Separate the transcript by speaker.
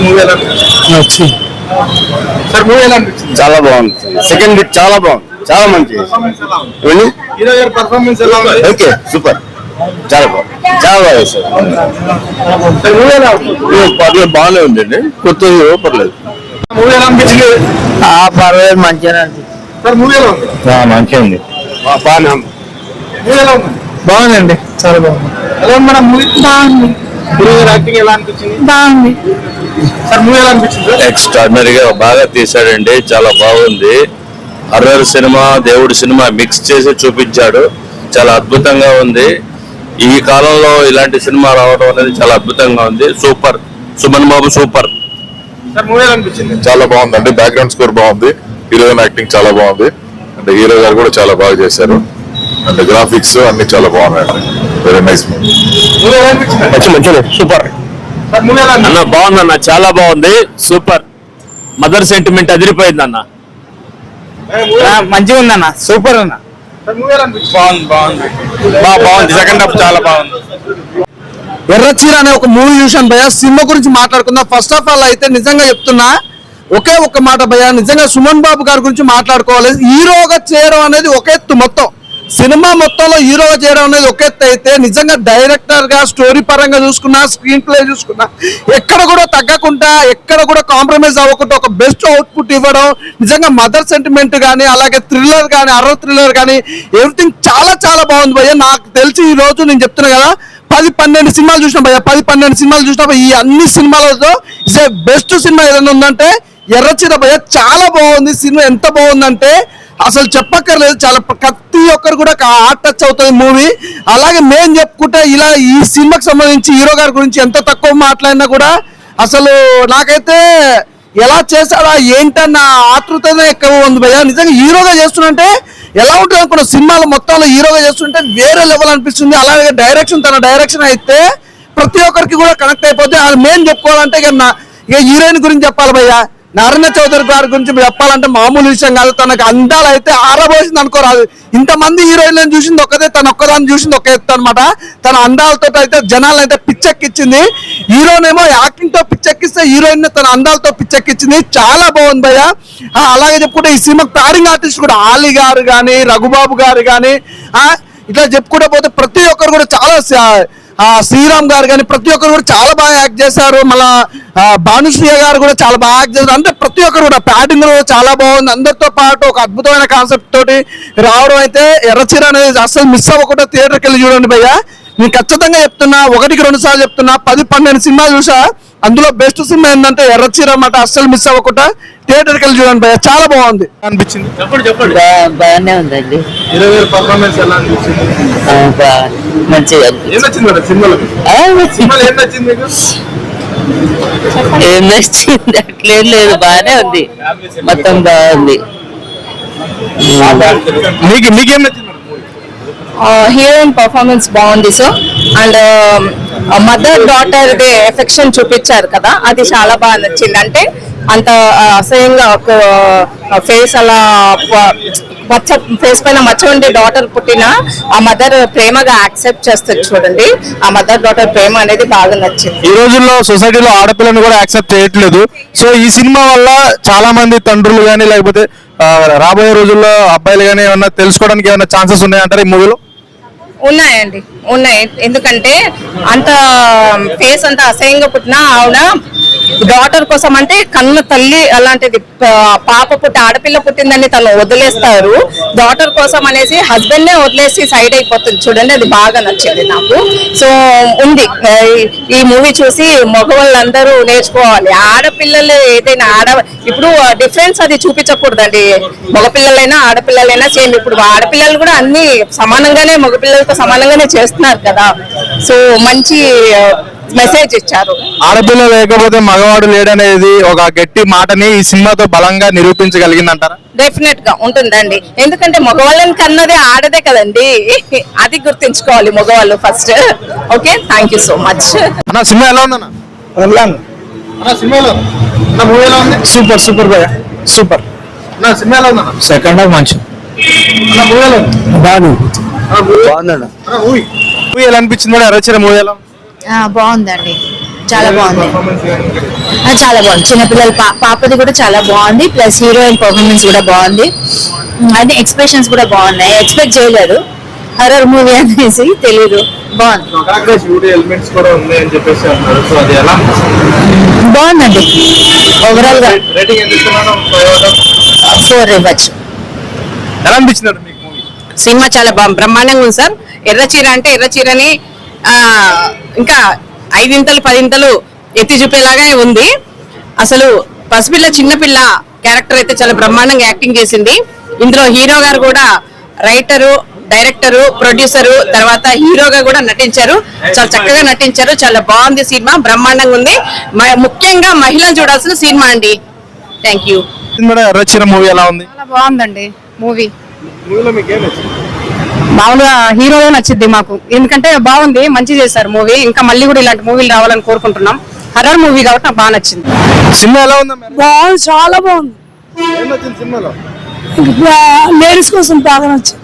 Speaker 1: Movie ఎలా
Speaker 2: నచ్చింది
Speaker 1: sir? Movie ఎలా అనిపించింది?
Speaker 3: చాలా బాగుంది. సెకండ్ బిట్ చాలా బాగుంది, చాలా మంచి.
Speaker 1: హీరో గారి పర్ఫార్మెన్స్ ఎలా ఉంది?
Speaker 3: ఓకే, సూపర్, చాలా బాగుంది, చాలా బాగా చేశారు.
Speaker 1: మూవీ ఎలా
Speaker 3: పర్లేదు, బాగానే ఉందండి. కొత్త హీరో పర్లేదు.
Speaker 1: మూవీ ఎలా అనిపించింది?
Speaker 2: పర్వాలేదు, మంచిగా
Speaker 1: సార్ మూవీ ఎలా ఉంది?
Speaker 3: మంచిగా ఉంది, బాగానే ఉంది.
Speaker 1: మూవీ ఎలా ఉంది?
Speaker 2: బాగుందండి, చాలా బాగుంది.
Speaker 1: ఎలా ఉంది మేడం మూవీ?
Speaker 2: బాగుంది,
Speaker 1: హీరో గారి యాక్టింగ్ ఎలా అనిపించింది?
Speaker 2: బాగుంది.
Speaker 1: సార్ మూవీ ఎలా అనిపించింది?
Speaker 3: ఎక్స్ట్రాడినరీగా బాగా తీశాడండి, చాలా బాగుంది. హర్రర్ సినిమా, దేవుడి సినిమా మిక్స్ చేసి చూపించాడు. చాలా అద్భుతంగా ఉంది. ఈ కాలంలో ఇలాంటి సినిమా రావడం అనేది చాలా అద్భుతంగా ఉంది. సూపర్, సుమన్ బాబు సూపర్.
Speaker 1: సార్ మూవీ ఎలా అనిపించింది?
Speaker 4: చాలా బాగుందండి. బ్యాక్గ్రౌండ్ స్కోర్ బాగుంది, హీరోయిన్ యాక్టింగ్ చాలా బాగుంది, అంటే హీరో గారు కూడా చాలా బాగా చేశారు, అంటే గ్రాఫిక్స్ అన్ని చాలా బాగున్నాయండి. Very nice movie.
Speaker 1: మూవీ ఎలా అనిపించింది?
Speaker 3: మంచిగా సూపర్.
Speaker 1: సార్ మూవీ ఎలా
Speaker 5: అన్న బాగుందన్న, చాలా బాగుంది, సూపర్. మదర్ సెంటిమెంట్ అదిరిపోయింది అన్న.
Speaker 2: మంచిగా ఉందన్న, సూపర్ అన్న.
Speaker 1: మూవీ ఎలా అనిపించింది?
Speaker 5: బాగుంది. సెకండ్ హాఫ్ చాలా బాగుంది.
Speaker 2: ఎర్రచీర అనే ఒక మూవీ చూసాను భయ్య. సినిమా గురించి మాట్లాడుకుందాం. ఫస్ట్ ఆఫ్ ఆల్ అయితే నిజంగా చెప్తున్నా, ఒకే ఒక్క మాట భయ్య, నిజంగా సుమన్ బాబు గారి గురించి మాట్లాడుకోవాలి. హీరోగా చేయడం అనేది ఒక ఎత్తు, మొత్తం సినిమా మొత్తంలో హీరోగా చేయడం అనేది ఒక ఎత్తు అయితే, నిజంగా డైరెక్టర్ గా స్టోరీ పరంగా చూసుకున్నా, స్క్రీన్ ప్లే చూసుకున్నా, ఎక్కడ కూడా తగ్గకుండా, ఎక్కడ కూడా కాంప్రమైజ్ అవ్వకుండా ఒక బెస్ట్ అవుట్పుట్ ఇవ్వడం. నిజంగా మదర్ సెంటిమెంట్ కానీ, అలాగే థ్రిల్లర్ కానీ, హర్రర్ థ్రిల్లర్ కానీ, ఎవ్రీథింగ్ చాలా చాలా బాగుంది భయ్య. నాకు తెలిసి ఈ రోజు నేను చెప్తున్నా కదా, 10-12 సినిమాలు చూసినా భయ్య, 10-12 సినిమాలు చూసినా. ఈ అన్ని సినిమాలతో ఇస్ ఏ బెస్ట్ సినిమా ఏదైనా ఉందంటే ఎర్రచీర భయ్య. చాలా బాగుంది సినిమా, ఎంత బాగుందంటే అసలు చెప్పక్కర్లేదు. చాలా ప్రతి ఒక్కరు కూడా హార్ట్ టచ్ అవుతుంది మూవీ. అలాగే మేము చెప్పుకుంటే ఇలా ఈ సినిమాకి సంబంధించి హీరో గారి గురించి ఎంత తక్కువ మాట్లాడినా కూడా అసలు నాకైతే ఎలా చేశాడా ఏంటన్న ఆతృతనే ఎక్కువ ఉంది భయ్య. నిజంగా హీరోగా చేస్తున్నంటే ఎలా ఉంటుంది అనుకున్న సినిమాలు మొత్తంలో హీరోగా చేస్తుంటే వేరే లెవెల్ అనిపిస్తుంది. అలాగే డైరెక్షన్, తన డైరెక్షన్ అయితే ప్రతి ఒక్కరికి కూడా కనెక్ట్ అయిపోతే. అది మేము చెప్పుకోవాలంటే ఇక హీరోయిన్ గురించి చెప్పాలి భయ్య. నారాయణ చౌదరి గారి గురించి చెప్పాలంటే మామూలు విషయం కాదు. తనకు అందాలు అయితే ఆరబోసింది అనుకోరాదు. ఇంతమంది హీరోయిన్లను చూసింది ఒక్కదే, తన ఒక్కదాన్ని చూసింది ఒక ఎత్తు అనమాట. తన అందాలతో అయితే జనాలు అయితే పిచ్చెక్కిచ్చింది. హీరోనేమో యాక్టింగ్ తో పిచ్చెక్కిస్తే, హీరోయిన్ తన అందాలతో పిచ్చెక్కిచ్చింది. చాలా బాగుంది భయ్య. అలాగే చెప్పుకుంటే ఈ సినిమాకి ప్యాడింగ్ ఆర్టిస్ట్ కూడా ఆలీ గారు కానీ, రఘుబాబు గారు కానీ, ఇట్లా చెప్పుకుంటే పోతే ప్రతి ఒక్కరు కూడా చాలా, శ్రీరామ్ గారు కానీ ప్రతి ఒక్కరు కూడా చాలా బాగా యాక్ట్ చేశారు. మళ్ళా భానుశ్రీ గారు కూడా చాలా బాగా యాక్ట్ చేశారు. అంటే ప్రతి ఒక్కరు కూడా ప్యాడింగ్ చాలా బాగుంది. అందరితో పాటు ఒక అద్భుతమైన కాన్సెప్ట్ తోటి రావడం అయితే ఎర్రచీర అనేది అసలు మిస్ అవ్వకుండా థియేటర్కి వెళ్ళి చూడండి భయ్య. నేను ఖచ్చితంగా చెప్తున్నా, 1-2 సార్లు చెప్తున్నా, 10-12 సినిమాలు చూసా. అందులో బెస్ట్ సినిమా ఏంటంటే ఎర్రచీర అన్నమాట. అస్సలు మిస్ అవ్వకుండా థియేటర్కి వెళ్ళి చూడండి భయ్య, చాలా బాగుంది
Speaker 1: అనిపించింది.
Speaker 6: చెప్పండి. బాగానే ఉందండి.
Speaker 1: హీరో గారి పర్ఫార్మెన్స్ ఎలా అనిపించింది?
Speaker 6: మంచిగా
Speaker 1: ఏం నచ్చింది మేడం సినిమాలో? సినిమాలో ఏం నచ్చింది మీకు?
Speaker 6: ఏం నచ్చింది అట్లేం లేదు, బాగానే ఉంది, మొత్తం బాగుంది.
Speaker 1: మీకేం నచ్చింది?
Speaker 7: హీరోయిన్ పర్ఫార్మెన్స్ బాగుంది sir. And mother daughter they affection చూపించారు కదా, అది చాలా బాగా నచ్చింది. అంటే అంత అసహ్యంగా ఒక ఫేస్ అలా మచ్చ, ఫేస్ పైన మచ్చ ఉండే డాటర్ పుట్టిన ఆ మదర్ ప్రేమగా యాక్సెప్ట్ చేస్తారు చూడండి. ఆ మదర్ డాటర్ ప్రేమ అనేది బాగా నచ్చింది.
Speaker 1: ఈ రోజుల్లో సొసైటీలో ఆడపిల్లని కూడా యాక్సెప్ట్ చేయట్లేదు. సో ఈ సినిమా వల్ల చాలా మంది తండ్రులు కానీ, లేకపోతే రాబోయే రోజుల్లో అబ్బాయిలు కానీ ఏమన్నా తెలుసుకోవడానికి ఏమైనా ఛాన్సెస్ ఉన్నాయంటారు ఈ మూవీలో?
Speaker 7: ఉన్నాయండి, ఉన్నాయి. ఎందుకంటే అంత ఫేస్ అంత అసహ్యంగా పుట్టినా ఆవిడ డాటర్ కోసం అంటే కన్న తల్లి అలాంటిది. పాప పుట్టి ఆడపిల్ల పుట్టిందని తను వదిలేస్తారు, డాటర్ కోసం అనేసి హస్బెండ్ నే వదిలేసి సైడ్ అయిపోతుంది చూడండి. అది బాగా నచ్చింది నాకు. సో ఉంది, ఈ మూవీ చూసి మగవాళ్ళందరూ నేర్చుకోవాలి. ఆడపిల్లలు ఏదైనా ఇప్పుడు డిఫరెన్స్ అది చూపించకూడదండి. మగపిల్లలైనా ఆడపిల్లలైనా సేమ్. ఇప్పుడు ఆడపిల్లలు కూడా అన్ని సమానంగానే మగపిల్లలతో సమానంగానే చేస్తున్నారు కదా. సో మంచి మెసేజ్ ఇచ్చారు.
Speaker 1: ఆడపిల్ల లేకపోతే మగవాడు లేడనేది ఒక గట్టి మాటని ఈ సినిమాతో బలంగా నిరూపించగలిగిందంటారా?
Speaker 7: డెఫినెట్ గా ఉంటుందండి. ఎందుకంటే మగవాళ్ళని కన్నదే ఆడదే కదండి, అది గుర్తించుకోవాలి మగవాళ్ళు first. Okay, thank you so much.
Speaker 1: అన్న సినిమా ఎలా ఉందన్న?
Speaker 2: సూపర్ సూపర్ భయ్య, సూపర్.
Speaker 1: సినిమా ఎలా ఉందన్న?
Speaker 2: సెకండ్ హాఫ్ మంచి
Speaker 1: బాగుందన్న. మూవీ ఎలా అనిపించింది? ఎర్రచీర మూవీ ఎలా?
Speaker 8: బాగుందండి, చాలా బాగుంది. చాలా బాగుంది. చిన్నపిల్లల పాపది కూడా చాలా బాగుంది. ప్లస్ హీరోయిన్ పర్ఫార్మెన్స్ కూడా బాగుంది. అదే ఎక్స్ప్రెషన్స్ కూడా బాగున్నాయి. ఎక్స్పెక్ట్ చేయలేదు హర్రర్ మూవీ అనేసి, తెలీదు. బాగుంది,
Speaker 1: ఎలిమెంట్స్ కూడా ఉన్నాయి అని చెప్పేసి అన్నారు. సో అది ఎలా
Speaker 8: బాగుందండి. ఓవరాల్ గా
Speaker 1: రేటింగ్ ఎంత ఇస్తున్నాను?
Speaker 8: 4 ఇవ్వచ్చు.
Speaker 1: ఎలా అనిపించింది మీకు మూవీ?
Speaker 7: సినిమా చాలా బ్రహ్మాండంగా ఉంది సార్. ఎర్ర చీర అంటే ఎర్ర చీరని ఇంకా 5 10 ఎత్తి చూపేలాగా ఉంది. అసలు పసిపిల్ల చిన్నపిల్ల క్యారెక్టర్ అయితే చాలా బ్రహ్మాండంగా యాక్టింగ్ చేసింది. ఇందులో హీరో గారు కూడా రైటరు, డైరెక్టరు, ప్రొడ్యూసరు, తర్వాత హీరోగా కూడా నటించారు. చాలా చక్కగా నటించారు. చాలా బాగుంది సినిమా, బ్రహ్మాండంగా ఉంది. ముఖ్యంగా మహిళలు చూడాల్సిన సినిమా అండి. Thank you.
Speaker 1: ఎర్ర చీర మూవీ ఎలా ఉంది?
Speaker 7: చాలా బాగుందండి మూవీ.
Speaker 1: మూవీలో మీకు ఏం నచ్చింది?
Speaker 7: మామూలుగా హీరోలో నచ్చింది మాకు, ఎందుకంటే బాగుంది, మంచి చేశారు మూవీ. ఇంకా మళ్ళీ కూడా ఇలాంటి మూవీలు రావాలని కోరుకుంటున్నాం. హర్రర్ మూవీ కాబట్టి నాకు బాగా నచ్చింది.
Speaker 1: సినిమా ఎలా ఉందా?
Speaker 9: బాగుంది, చాలా బాగుంది.
Speaker 1: ఏం నచ్చింది సినిమాలో?
Speaker 9: లేడీస్ కోసం బాగా నచ్చింది.